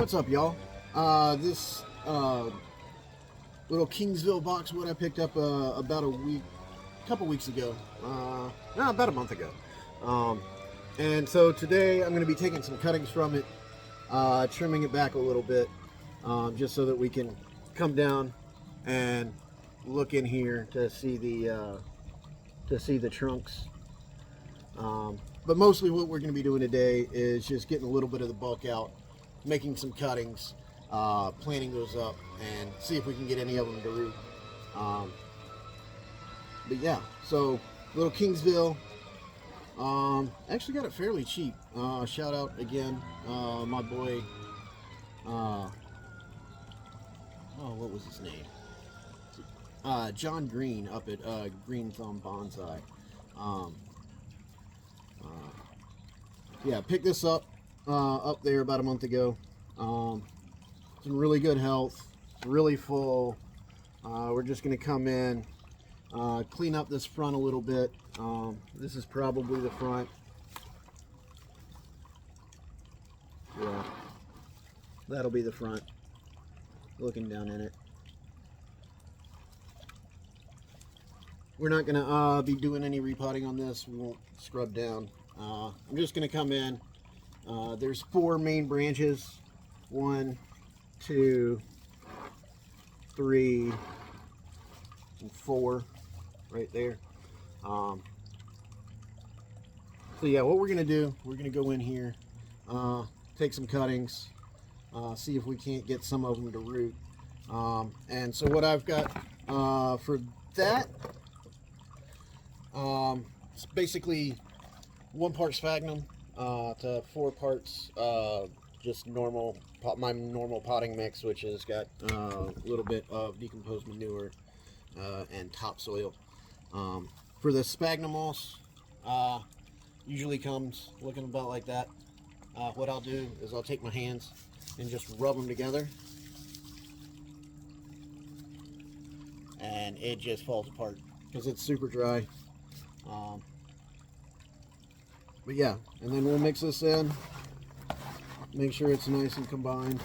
What's up, y'all? This little Kingsville Boxwood I picked up about a couple weeks ago. No, about a month ago. And so today I'm going to be taking some cuttings from it, trimming it back a little bit, just so that we can come down and look in here to see the trunks. But mostly what we're going to be doing today is just getting a little bit of the bulk out, making some cuttings, planting those up, and see if we can get any of them to root. But yeah, so little Kingsville. Actually got it fairly cheap. Shout out again, my boy. What was his name? John Green up at Green Thumb Bonsai. Yeah, picked this up there about a month ago. It's in really good health. It's really full. We're just going to come in, clean up this front a little bit. This is probably the front. Yeah, that'll be the front. Looking down in it. We're not going to be doing any repotting on this. We won't scrub down. I'm just going to come in. There's 4 main branches. 1, 2, 3, and 4 right there. So yeah, what we're going to do, we're going to go in here, take some cuttings, see if we can't get some of them to root. And so what I've got for that, it's basically 1 part sphagnum to 4 parts just normal my normal potting mix, which has got a little bit of decomposed manure and topsoil. For the sphagnum moss, usually comes looking about like that. What I'll do is I'll take my hands and just rub them together, and it just falls apart because it's super dry. But yeah, and then we'll mix this in, make sure it's nice and combined.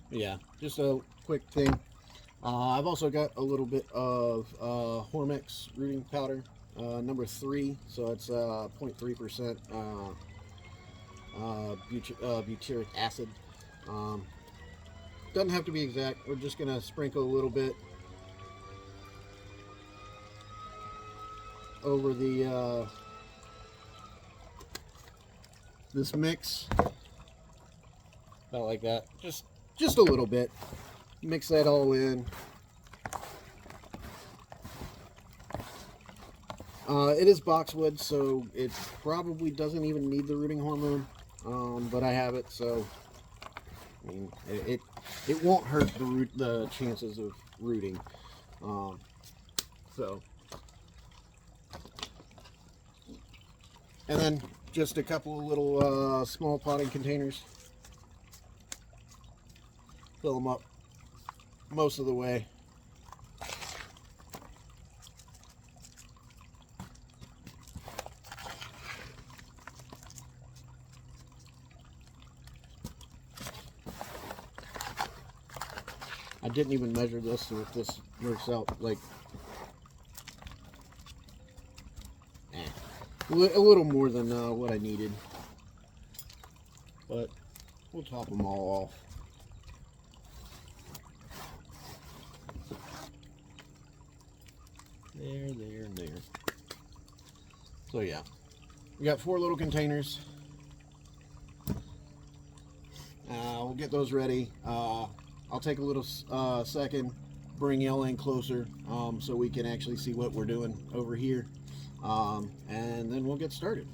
Yeah, just a quick thing. I've also got a little bit of Hormex rooting powder, number 3, so it's 0.3% butyric acid. Doesn't have to be exact. We're just gonna sprinkle a little bit over the this mix, about like that. Just a little bit. Mix that all in. It is boxwood, so it probably doesn't even need the rooting hormone, but I have it, so I mean, it won't hurt the chances of rooting. So, and then just a couple of little small potting containers. Fill them up most of the way. I didn't even measure this, so if this works out like a little more than what I needed, but we'll top them all off. There. So yeah, we got 4 little containers. We'll get those ready. I'll take a little second, bring y'all in closer so we can actually see what we're doing over here, and then we'll get started.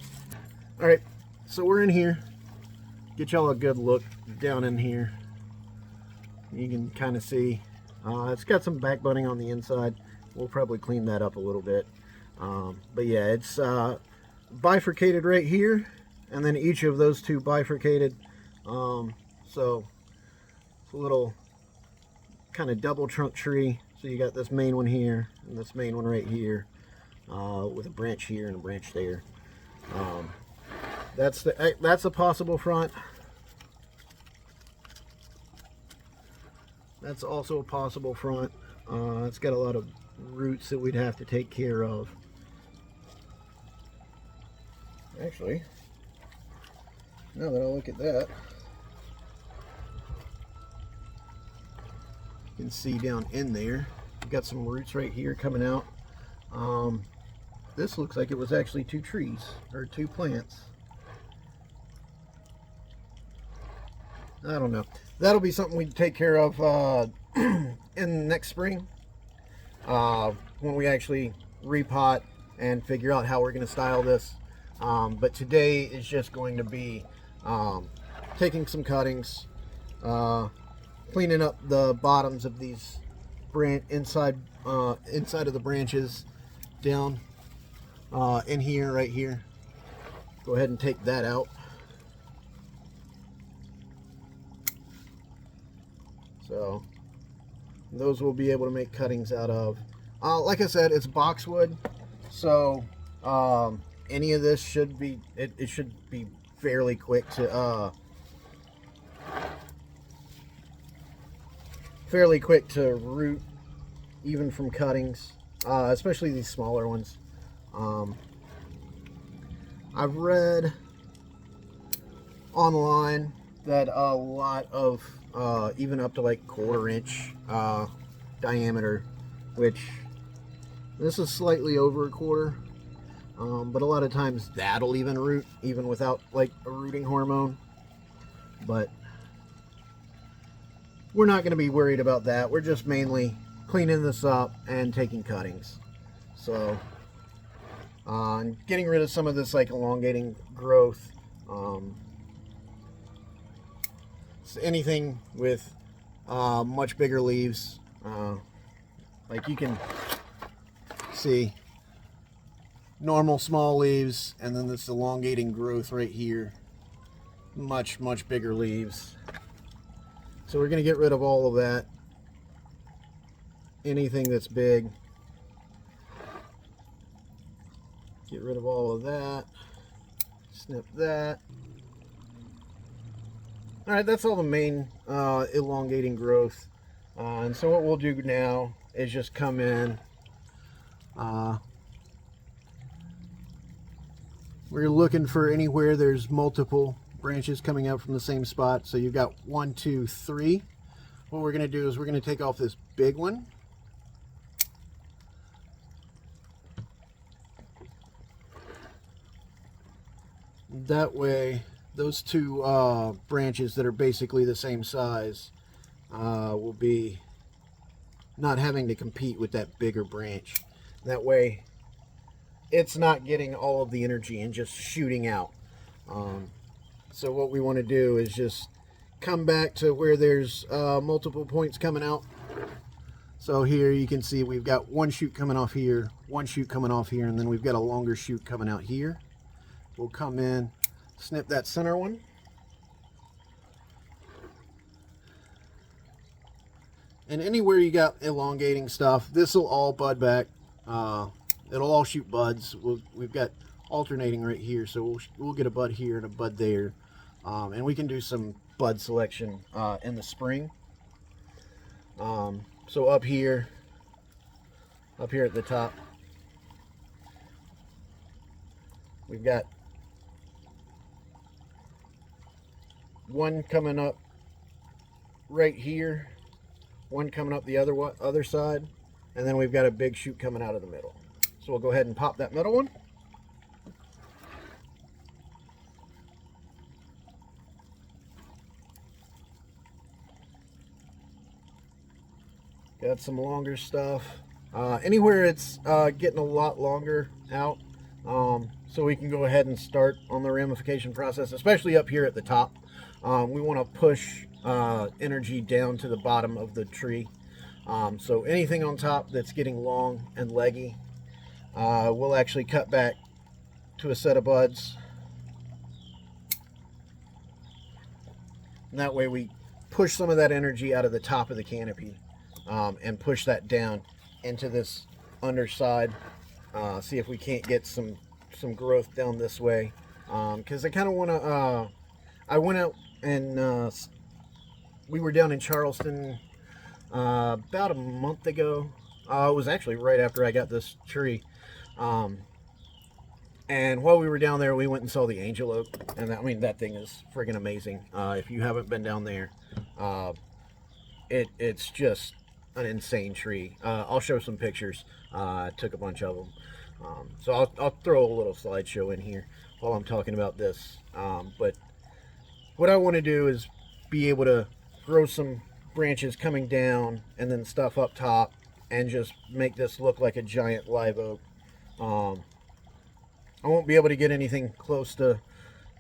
All right, so we're in here. Get y'all a good look down in here. You can kind of see it's got some backbudding on the inside. We'll probably clean that up a little bit. But yeah, it's bifurcated right here, and then each of those 2 bifurcated. So it's a little kind of double trunk tree. So you got this main one here and this main one right here, with a branch here and a branch there. That's a possible front. That's also a possible front. It's got a lot of roots that we'd have to take care of. Actually, now that I look at that, you can see down in there, we've got some roots right here coming out. This looks like it was actually 2 trees, or 2 plants. I don't know. That'll be something we take care of in next spring, when we actually repot and figure out how we're going to style this. But today is just going to be taking some cuttings, cleaning up the bottoms of these inside of the branches down in here, right here. Go ahead and take that out. So those we'll be able to make cuttings out of. Like I said, it's boxwood, so any of this should be it should be fairly quick to root, even from cuttings, especially these smaller ones. I've read online that a lot of even up to like 1/4 inch diameter, which this is slightly over 1/4, but a lot of times that'll even root even without like a rooting hormone. But we're not going to be worried about that. We're just mainly cleaning this up and taking cuttings. So getting rid of some of this like elongating growth. So anything with much bigger leaves, like you can see, normal small leaves, and then this elongating growth right here, much bigger leaves. So we're going to get rid of all of that, anything that's big. Get rid of all of that, snip that. All right, that's all the main elongating growth. And so what we'll do now is just come in. We're looking for anywhere there's multiple branches coming out from the same spot. So you've got 1, 2, 3. What we're going to do is we're going to take off this big one. That way, those 2 branches that are basically the same size will be not having to compete with that bigger branch. That way, it's not getting all of the energy and just shooting out. So what we want to do is just come back to where there's multiple points coming out. So here you can see we've got 1 shoot coming off here, 1 shoot coming off here, and then we've got a longer shoot coming out here. We'll come in, snip that center one. And anywhere you got elongating stuff, this will all bud back. It'll all shoot buds. We've got alternating right here, so we'll get a bud here and a bud there. And we can do some bud selection in the spring. So up here at the top, we've got 1 coming up right here, 1 coming up the other side, and then we've got a big shoot coming out of the middle. So we'll go ahead and pop that middle one. Got some longer stuff. Anywhere it's getting a lot longer out, so we can go ahead and start on the ramification process, especially up here at the top. We want to push energy down to the bottom of the tree. So anything on top that's getting long and leggy, we'll actually cut back to a set of buds. And that way we push some of that energy out of the top of the canopy. and push that down into this underside. See if we can't get some growth down this way, because I kind of want to. I went out and we were down in Charleston about a month ago. It was actually right after I got this tree. And while we were down there, we went and saw the angel oak, and I mean, that thing is friggin' amazing. If you haven't been down there, it's just an insane tree. I'll show some pictures. I took a bunch of them, so I'll throw a little slideshow in here while I'm talking about this. But what I want to do is be able to grow some branches coming down and then stuff up top, and just make this look like a giant live oak. I won't be able to get anything close to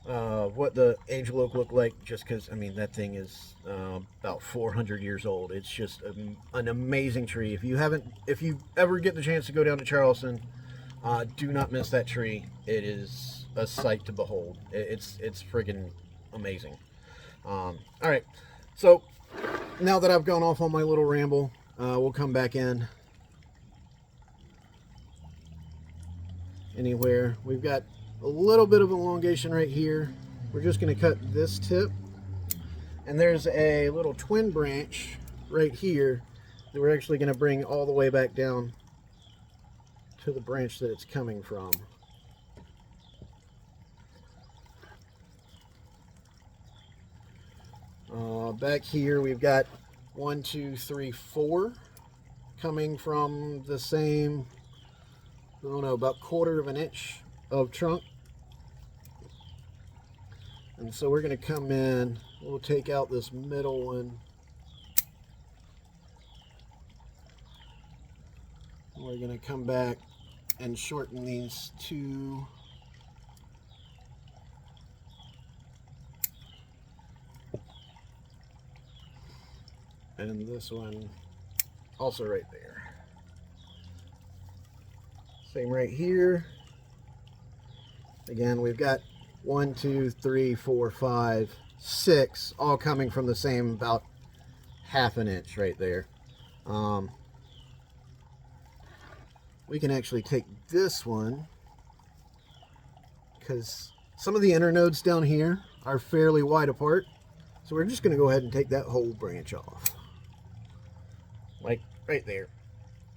what the angel oak looked like, just because, I mean, that thing is about 400 years old. It's just an amazing tree. If you ever get the chance to go down to Charleston, do not miss that tree. It is a sight to behold. It's friggin' amazing. All right, so now that I've gone off on my little ramble, we'll come back in. Anywhere. We've got a little bit of elongation right here. We're just going to cut this tip, and there's a little twin branch right here that we're actually going to bring all the way back down to the branch that it's coming from. Back here we've got 1, 2, 3, 4 coming from the same, I don't know, about 1/4 of an inch of trunk. And so we're going to come in, we'll take out this middle one. We're going to come back and shorten these two. And this one also right there. Same right here. Again, we've got 1, 2, 3, 4, 5, 6, all coming from the same, about 1/2 inch right there. We can actually take this one, because some of the internodes down here are fairly wide apart. So we're just going to go ahead and take that whole branch off. Like right there.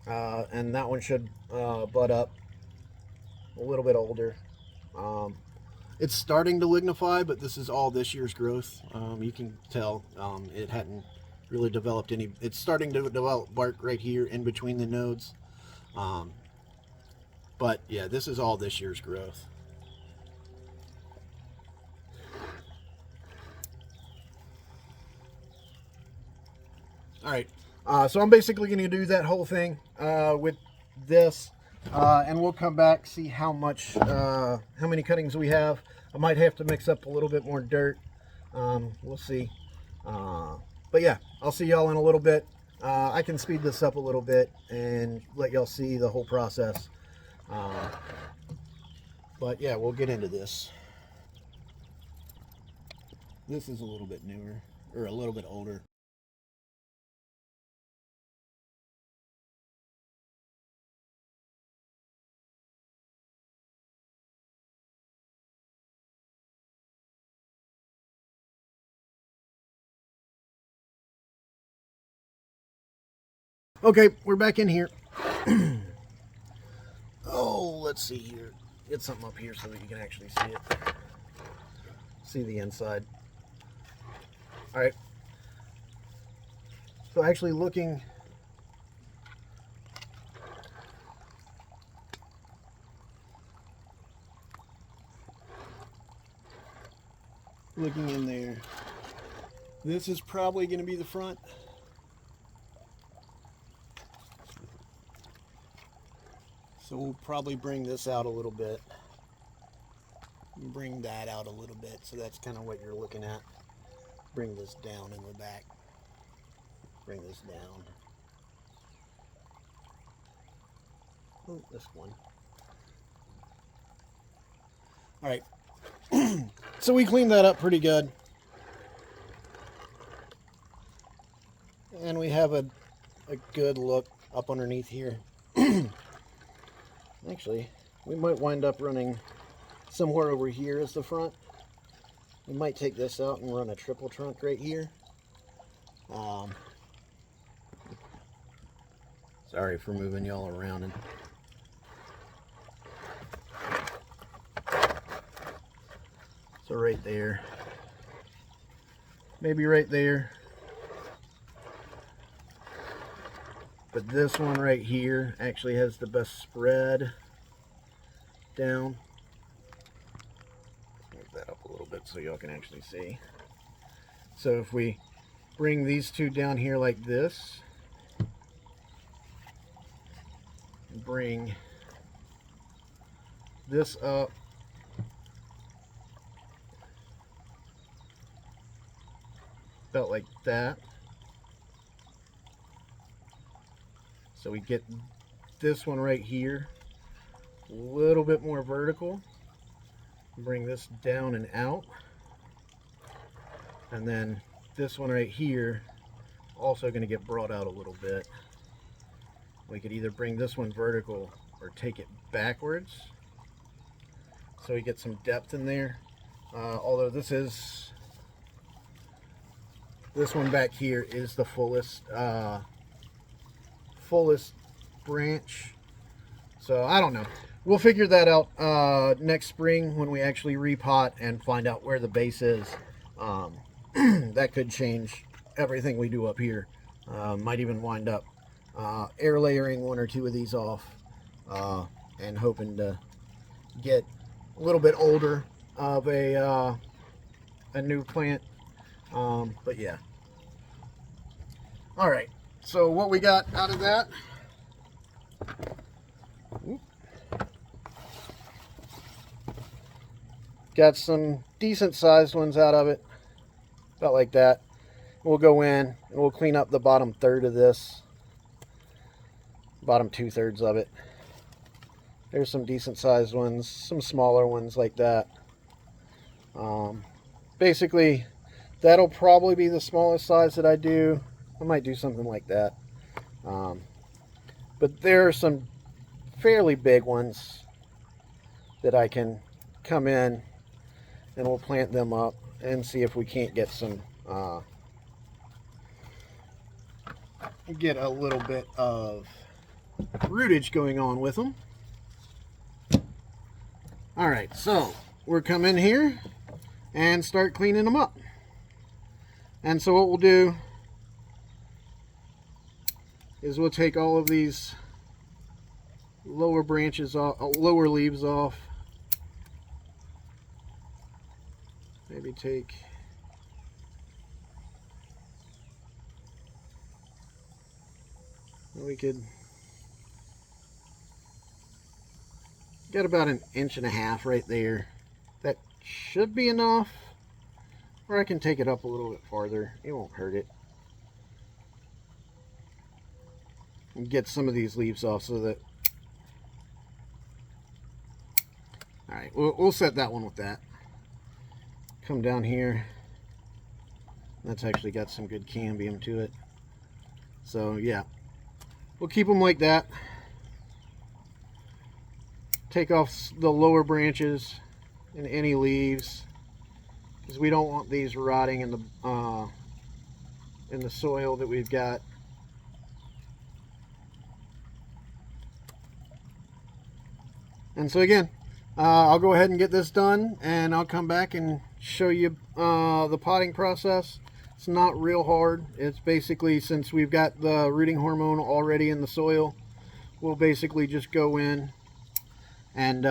And that one should bud up a little bit older. It's starting to lignify, but this is all this year's growth. You can tell it hadn't really developed any. It's starting to develop bark right here in between the nodes. But yeah, this is all this year's growth. All right, so I'm basically going to do that whole thing with this, and we'll come back, see how many cuttings we have. I might have to mix up a little bit more dirt. We'll see. But yeah, I'll see y'all in a little bit. I can speed this up a little bit and let y'all see the whole process. But yeah, we'll get into this. This is a little bit newer, or a little bit older. Okay, we're back in here. Oh, let's see here. Get something up here so that you can actually see it. See the inside. All right. So actually looking in there, this is probably going to be the front. So we'll probably bring this out a little bit. Bring that out a little bit. So that's kind of what you're looking at. Bring this down in the back. Bring this down. Oh, this one. All right. So we cleaned that up pretty good. And we have a a good look up underneath here. Actually, we might wind up running somewhere over here as the front. We might take this out and run a triple trunk right here. Sorry for moving y'all around. And so right there, maybe right there. But this one right here actually has the best spread down. Move that up a little bit so y'all can actually see. So if we bring these two down here like this, bring this up about like that. So we get this one right here a little bit more vertical. Bring this down and out. And then this one right here also going to get brought out a little bit. We could either bring this one vertical or take it backwards so we get some depth in there. Although this one back here is the fullest branch. So I don't know. We'll figure that out next spring when we actually repot and find out where the base is. That could change everything we do up here. Might even wind up air layering one or two of these off and hoping to get a little bit older of a new plant. But yeah. All right. So what we got out of that? Got some decent sized ones out of it, about like that. We'll go in and we'll clean up the bottom third of this, bottom 2/3 of it. There's some decent sized ones, some smaller ones like that. Basically, that'll probably be the smallest size that I do. I might do something like that. But there are some fairly big ones that I can come in and we'll plant them up and see if we can't get some get a little bit of rootage going on with them. All right, so we're coming here and start cleaning them up. And so what we'll do is we'll take all of these lower branches off, lower leaves off. Maybe take we could get about 1.5 inches right there. That should be enough. Or I can take it up a little bit farther. It won't hurt it. And get some of these leaves off so that... Alright, we'll set that one with that. Come down here. That's actually got some good cambium to it. So yeah, we'll keep them like that. Take off the lower branches and any leaves, because we don't want these rotting in the soil that we've got. And so again, I'll go ahead and get this done, and I'll come back and show you the potting process. It's not real hard. It's basically, since we've got the rooting hormone already in the soil, we'll basically just go in and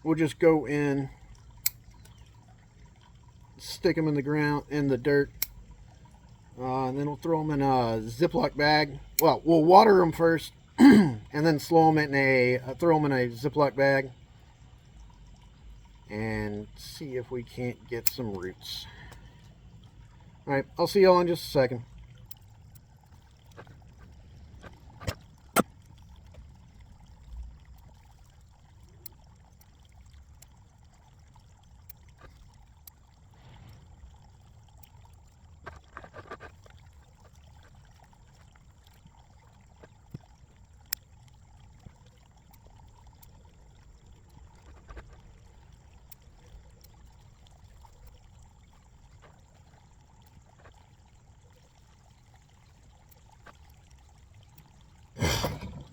we'll just go in, stick them in the ground, in the dirt, and then we'll throw them in a Ziploc bag. Well, we'll water them first and then throw them in a Ziploc bag and see if we can't get some roots. Alright, I'll see y'all in just a second.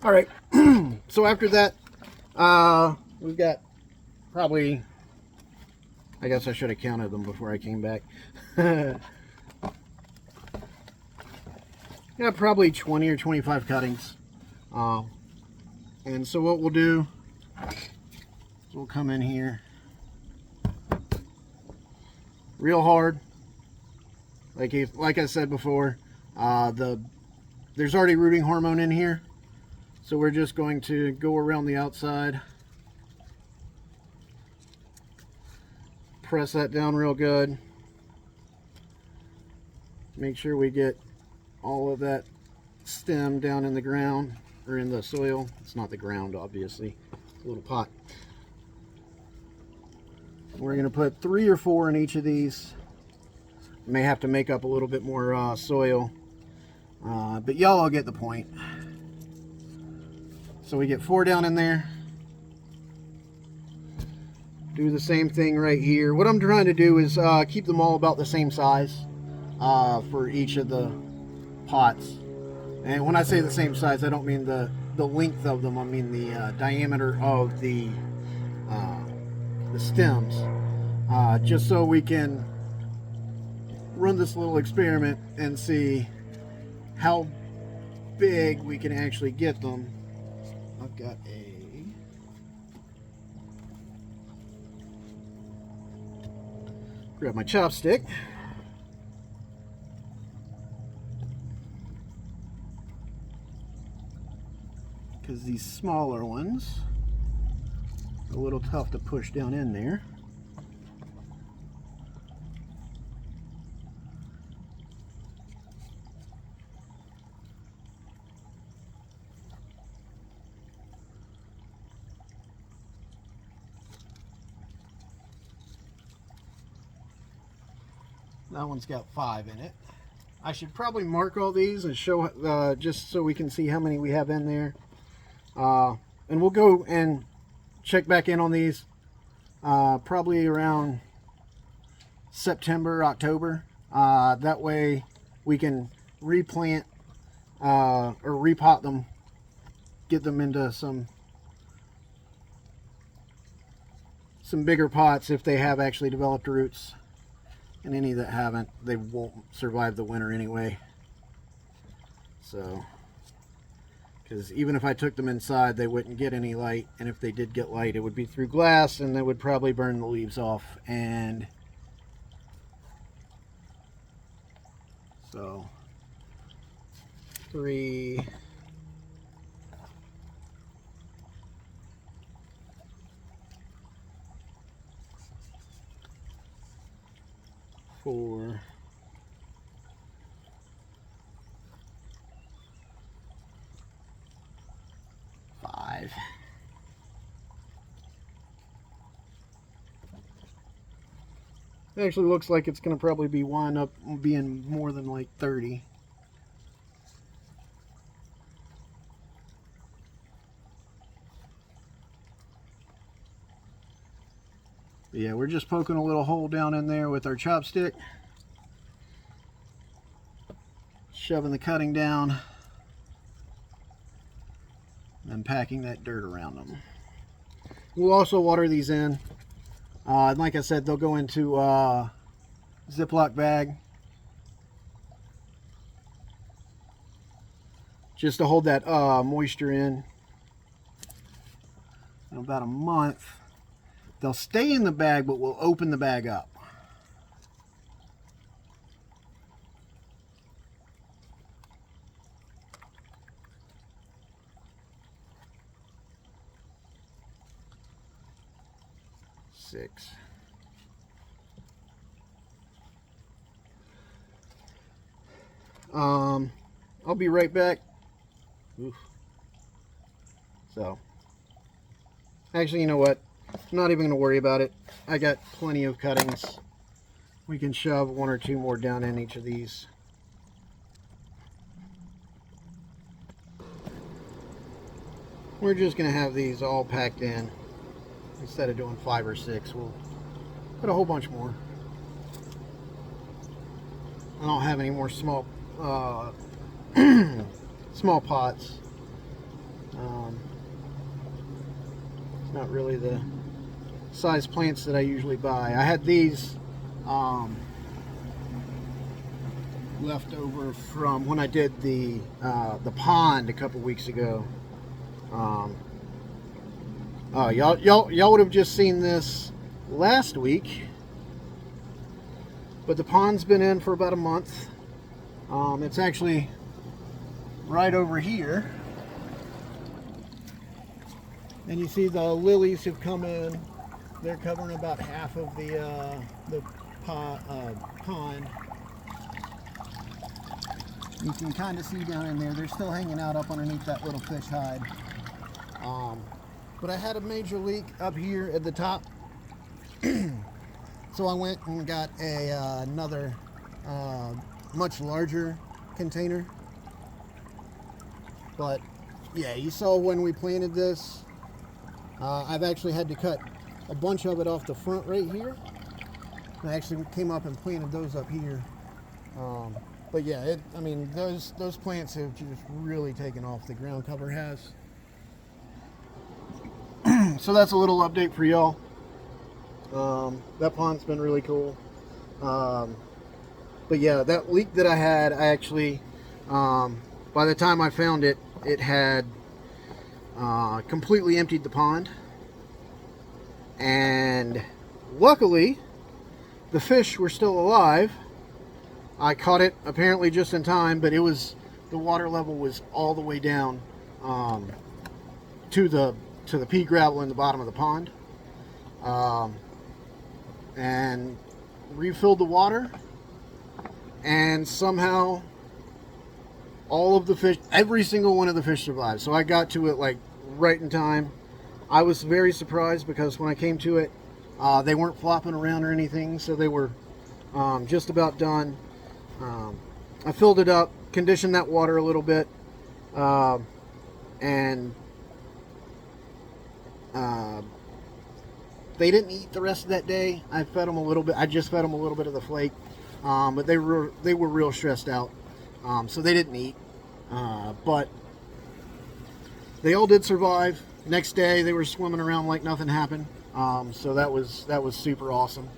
All right. So after that, we've got probably, I guess I should have counted them before I came back. Yeah, probably 20 or 25 cuttings. And so what we'll do is we'll come in here real hard. Like I said before, there's already rooting hormone in here. So we're just going to go around the outside, press that down real good, make sure we get all of that stem down in the ground, or in the soil. It's not the ground, obviously, it's a little pot. We're going to put 3 or 4 in each of these. May have to make up a little bit more soil, but y'all all get the point. So we get 4 down in there. Do the same thing right here. What I'm trying to do is keep them all about the same size for each of the pots. And when I say the same size, I don't mean the length of them. I mean the diameter of the stems. Just so we can run this little experiment and see how big we can actually get them. I've got grab my chopstick. Because these smaller ones are a little tough to push down in there. That one's got 5 in it. I should probably mark all these and show just so we can see how many we have in there. And we'll go and check back in on these probably around September, October. That way we can replant or repot them, get them into some bigger pots if they have actually developed roots. And any that haven't, they won't survive the winter anyway. So, because even if I took them inside, they wouldn't get any light. And if they did get light, it would be through glass, and they would probably burn the leaves off. And so, 3, 4, 5. It actually looks like it's going to probably be wind up being more than like 30. But yeah, we're just poking a little hole down in there with our chopstick, shoving the cutting down, and packing that dirt around them. We'll also water these in. Like I said, they'll go into a Ziploc bag just to hold that moisture in about a month. They'll stay in the bag, but we'll open the bag up. Six. I'll be right back. Oof. So, actually, you know what? I'm not even going to worry about it. I got plenty of cuttings. We can shove 1 or 2 more down in each of these. We're just going to have these all packed in. Instead of doing 5 or 6, we'll put a whole bunch more. I don't have any more small small pots. It's not really the size plants that I usually buy. I had these left over from when I did the pond a couple weeks ago. Y'all would have just seen this last week, but the pond's been in for about a month. It's actually right over here, and you see the lilies have come in. They're covering about half of the pond. You can kind of see down in there, they're still hanging out up underneath that little fish hide. But I had a major leak up here at the top. So I went and got another much larger container. But yeah, you saw when we planted this, I've actually had to cut a bunch of it off the front right here. I actually came up and planted those up here. But yeah, I mean, those plants have just really taken off. The ground cover has. So that's a little update for y'all. That pond's been really cool. But yeah, that leak that I had, I actually, by the time I found it, it had completely emptied the pond. And luckily, the fish were still alive. I caught it apparently just in time, but the water level was all the way down to the pea gravel in the bottom of the pond, and refilled the water, and somehow all of the fish, every single one of the fish survived. So I got to it like right in time. I was very surprised because when I came to it, they weren't flopping around or anything, so they were just about done. I filled it up, conditioned that water a little bit, and they didn't eat the rest of that day. I fed them a little bit. I just fed them a little bit of the flake, but they were real stressed out, so they didn't eat. But they all did survive. Next day, they were swimming around like nothing happened. So that was super awesome.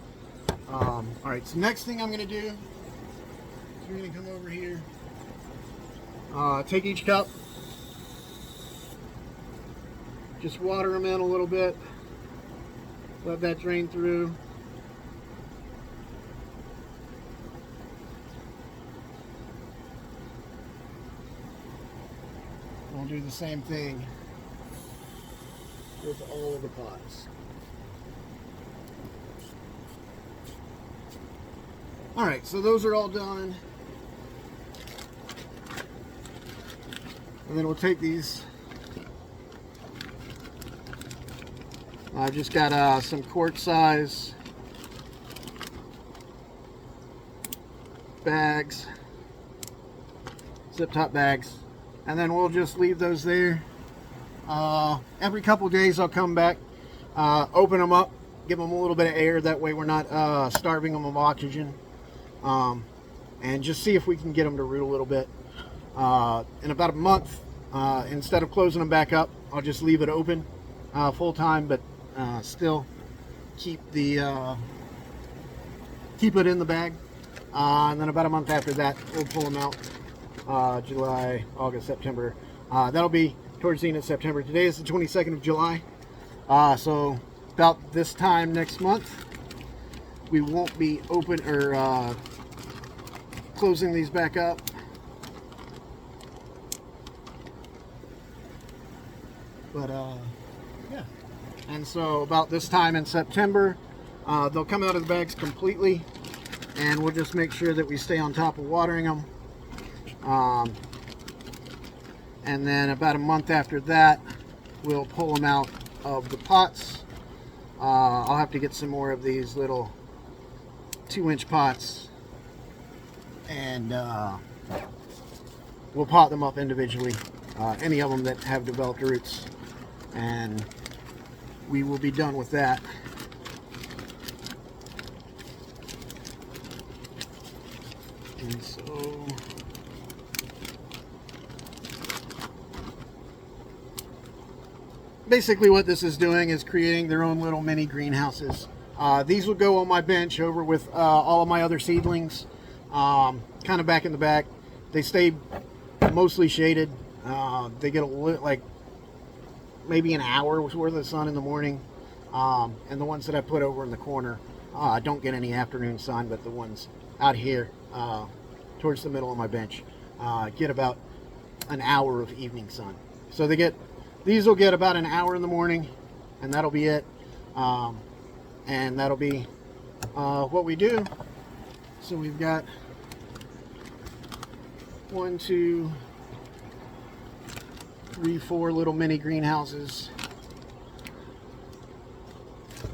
All right, so next thing I'm gonna do is we're gonna come over here, take each cup, just water them in a little bit, let that drain through. We'll do the same thing with all of the pots. All right, so those are all done. And then we'll take these. I've just got some quart size bags, zip top bags, and then we'll just leave those there. Every couple days I'll come back, open them up, give them a little bit of air. That way we're not starving them of oxygen, and just see if we can get them to root a little bit. In about a month, instead of closing them back up, I'll just leave it open full time, but still keep it in the bag. And then about a month after that, we'll pull them out. July, August, September. That'll be towards the end of September. Today is the 22nd of July. So about this time next month, we won't be open or closing these back up. But yeah, and so about this time in September, they'll come out of the bags completely, and we'll just make sure that we stay on top of watering them. And then about a month after that, we'll pull them out of the pots. I'll have to get some more of these little 2-inch pots, and we'll pot them up individually, any of them that have developed roots, and we will be done with that. And so basically what this is doing is creating their own little mini greenhouses. These will go on my bench over with all of my other seedlings, kind of back in the back. They stay mostly shaded. They get like maybe an hour's worth of sun in the morning, and the ones that I put over in the corner don't get any afternoon sun, but the ones out here towards the middle of my bench get about an hour of evening sun. So these will get about an hour in the morning, and that'll be it. And that'll be what we do. So we've got 1, 2, 3, 4 little mini greenhouses,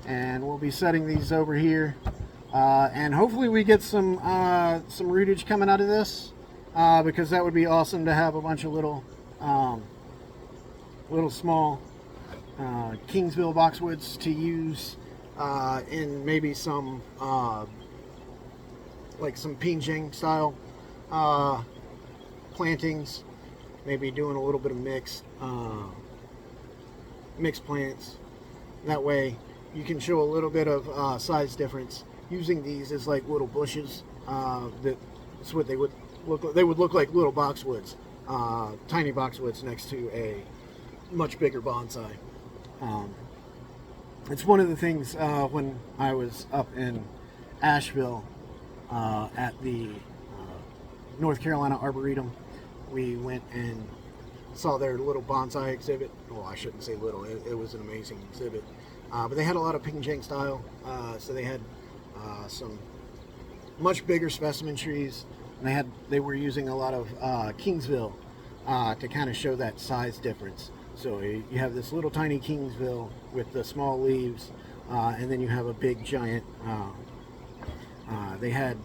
and we'll be setting these over here, and hopefully we get some rootage coming out of this, because that would be awesome to have a bunch of little small Kingsville Boxwoods to use in maybe some like some Pinjing style plantings, maybe doing a little bit of mixed plants. That way you can show a little bit of size difference using these as like little bushes. That's what they would look like. They would look like little boxwoods, tiny boxwoods next to a much bigger bonsai. It's one of the things when I was up in Asheville at the North Carolina Arboretum, we went and saw their little bonsai exhibit. Well, I shouldn't say little, it was an amazing exhibit. But they had a lot of Pinjing style, so they had some much bigger specimen trees, and they were using a lot of Kingsville to kind of show that size difference. So you have this little tiny Kingsville with the small leaves, and then you have a big giant. They had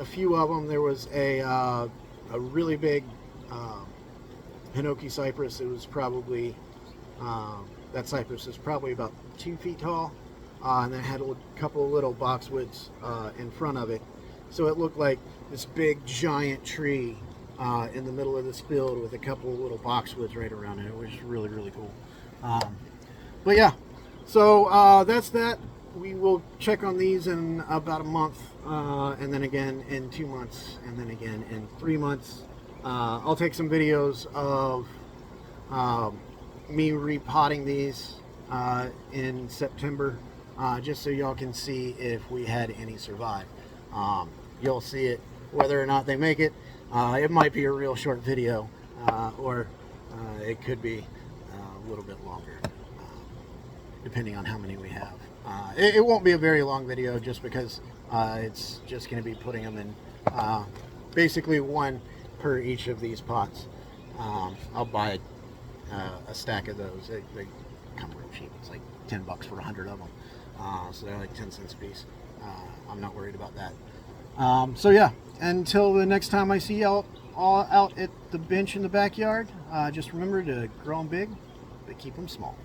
a few of them. There was a really big Hinoki cypress. It was probably that cypress is probably about 2 feet tall, and then had a couple of little boxwoods in front of it. So it looked like this big giant tree in the middle of this field with a couple of little boxwoods right around it. It was really, really cool. But yeah, so that's that. We will check on these in about a month, and then again in 2 months, and then again in 3 months. I'll take some videos of me repotting these in September, just so y'all can see if we had any survive. You'll see it whether or not they make it. It might be a real short video, or it could be a little bit longer, depending on how many we have. It won't be a very long video, just because it's just going to be putting them in basically one per each of these pots. I'll buy a stack of those. They come real cheap. It's like $10 for 100 of them, so they're like 10 cents a piece. I'm not worried about that. So yeah, until the next time I see y'all all out at the bench in the backyard, just remember to grow them big, but keep them small.